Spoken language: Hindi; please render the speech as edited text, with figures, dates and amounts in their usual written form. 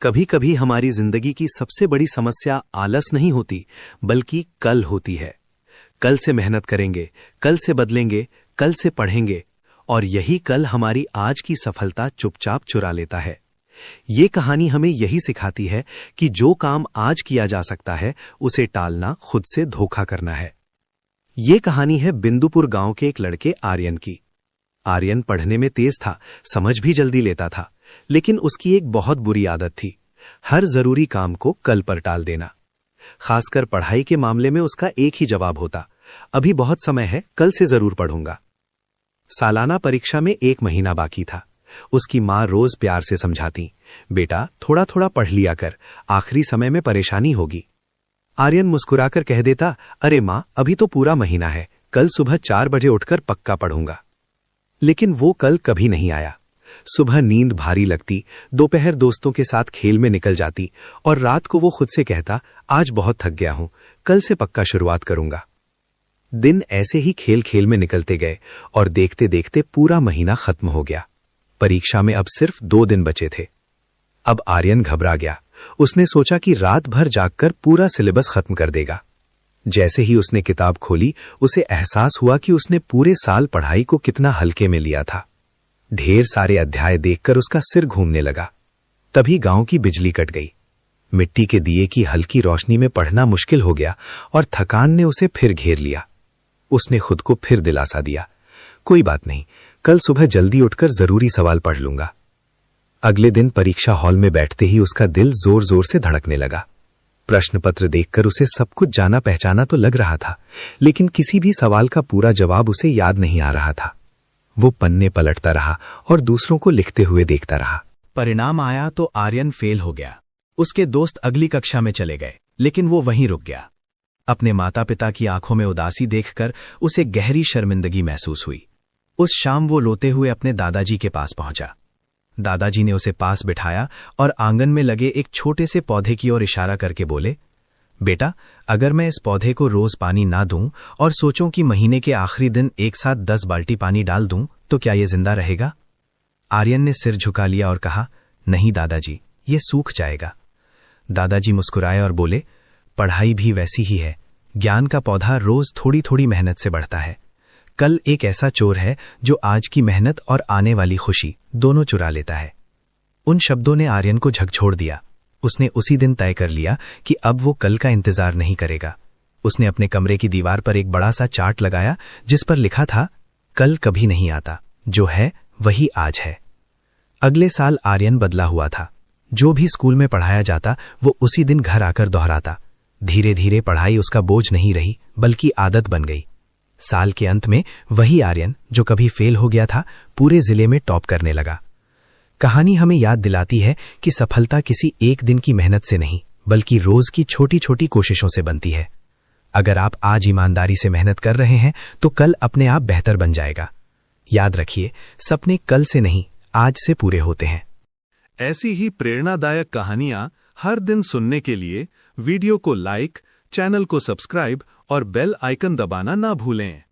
कभी कभी हमारी जिंदगी की सबसे बड़ी समस्या आलस नहीं होती, बल्कि कल होती है। कल से मेहनत करेंगे, कल से बदलेंगे, कल से पढ़ेंगे, और यही कल हमारी आज की सफलता चुपचाप चुरा लेता है। ये कहानी हमें यही सिखाती है कि जो काम आज किया जा सकता है, उसे टालना खुद से धोखा करना है। ये कहानी है बिंदुपुर गांव के एक लड़के आर्यन की। आर्यन पढ़ने में तेज था, समझ भी जल्दी लेता था, लेकिन उसकी एक बहुत बुरी आदत थी, हर जरूरी काम को कल पर टाल देना। खासकर पढ़ाई के मामले में उसका एक ही जवाब होता, अभी बहुत समय है, कल से जरूर पढ़ूंगा। सालाना परीक्षा में 1 महीना बाकी था। उसकी मां रोज प्यार से समझाती, बेटा थोड़ा थोड़ा पढ़ लिया कर, आखिरी समय में परेशानी होगी। आर्यन मुस्कुराकर कह देता, अरे मां, अभी तो पूरा महीना है, कल सुबह 4 बजे उठकर पक्का पढ़ूंगा। लेकिन वो कल कभी नहीं आया। सुबह नींद भारी लगती, दोपहर दोस्तों के साथ खेल में निकल जाती, और रात को वो खुद से कहता, आज बहुत थक गया हूं, कल से पक्का शुरुआत करूंगा। दिन ऐसे ही खेल खेल में निकलते गए, और देखते देखते पूरा महीना खत्म हो गया। परीक्षा में अब सिर्फ 2 दिन बचे थे। अब आर्यन घबरा गया। उसने सोचा कि रात भर जागकर पूरा सिलेबस खत्म कर देगा। जैसे ही उसने किताब खोली, उसे एहसास हुआ कि उसने पूरे साल पढ़ाई को कितना हल्के में लिया था। ढेर सारे अध्याय देखकर उसका सिर घूमने लगा। तभी गांव की बिजली कट गई। मिट्टी के दिए की हल्की रोशनी में पढ़ना मुश्किल हो गया, और थकान ने उसे फिर घेर लिया। उसने खुद को फिर दिलासा दिया, कोई बात नहीं, कल सुबह जल्दी उठकर जरूरी सवाल पढ़ लूंगा। अगले दिन परीक्षा हॉल में बैठते ही उसका दिल जोर जोर से धड़कने लगा। प्रश्न पत्र देखकर उसे सब कुछ जाना पहचाना तो लग रहा था, लेकिन किसी भी सवाल का पूरा जवाब उसे याद नहीं आ रहा था। वो पन्ने पलटता रहा और दूसरों को लिखते हुए देखता रहा। परिणाम आया तो आर्यन फेल हो गया। उसके दोस्त अगली कक्षा में चले गए, लेकिन वो वहीं रुक गया। अपने माता पिता की आंखों में उदासी देखकर उसे गहरी शर्मिंदगी महसूस हुई। उस शाम वो रोते हुए अपने दादाजी के पास पहुंचा। दादाजी ने उसे पास बिठाया और आंगन में लगे एक छोटे से पौधे की ओर इशारा करके बोले, बेटा, अगर मैं इस पौधे को रोज पानी ना दूं और सोचूं कि महीने के आखिरी दिन एक साथ 10 बाल्टी पानी डाल दूं, तो क्या ये जिंदा रहेगा? आर्यन ने सिर झुका लिया और कहा, नहीं दादाजी, ये सूख जाएगा। दादाजी मुस्कुराए और बोले, पढ़ाई भी वैसी ही है, ज्ञान का पौधा रोज थोड़ी थोड़ी मेहनत से बढ़ता है। कल एक ऐसा चोर है जो आज की मेहनत और आने वाली खुशी दोनों चुरा लेता है। उन शब्दों ने आर्यन को झकझोर दिया। उसने उसी दिन तय कर लिया कि अब वो कल का इंतजार नहीं करेगा। उसने अपने कमरे की दीवार पर एक बड़ा सा चार्ट लगाया, जिस पर लिखा था, कल कभी नहीं आता, जो है वही आज है। अगले साल आर्यन बदला हुआ था। जो भी स्कूल में पढ़ाया जाता, वो उसी दिन घर आकर दोहराता। धीरे धीरे पढ़ाई उसका बोझ नहीं रही, बल्कि आदत बन गई। साल के अंत में वही आर्यन जो कभी फेल हो गया था, पूरे जिले में टॉप करने लगा। कहानी हमें याद दिलाती है कि सफलता किसी एक दिन की मेहनत से नहीं, बल्कि रोज की छोटी छोटी कोशिशों से बनती है। अगर आप आज ईमानदारी से मेहनत कर रहे हैं, तो कल अपने आप बेहतर बन जाएगा। याद रखिए, सपने कल से नहीं, आज से पूरे होते हैं। ऐसी ही प्रेरणादायक कहानियां हर दिन सुनने के लिए वीडियो को लाइक, चैनल को सब्सक्राइब और बेल आइकन दबाना ना भूलें।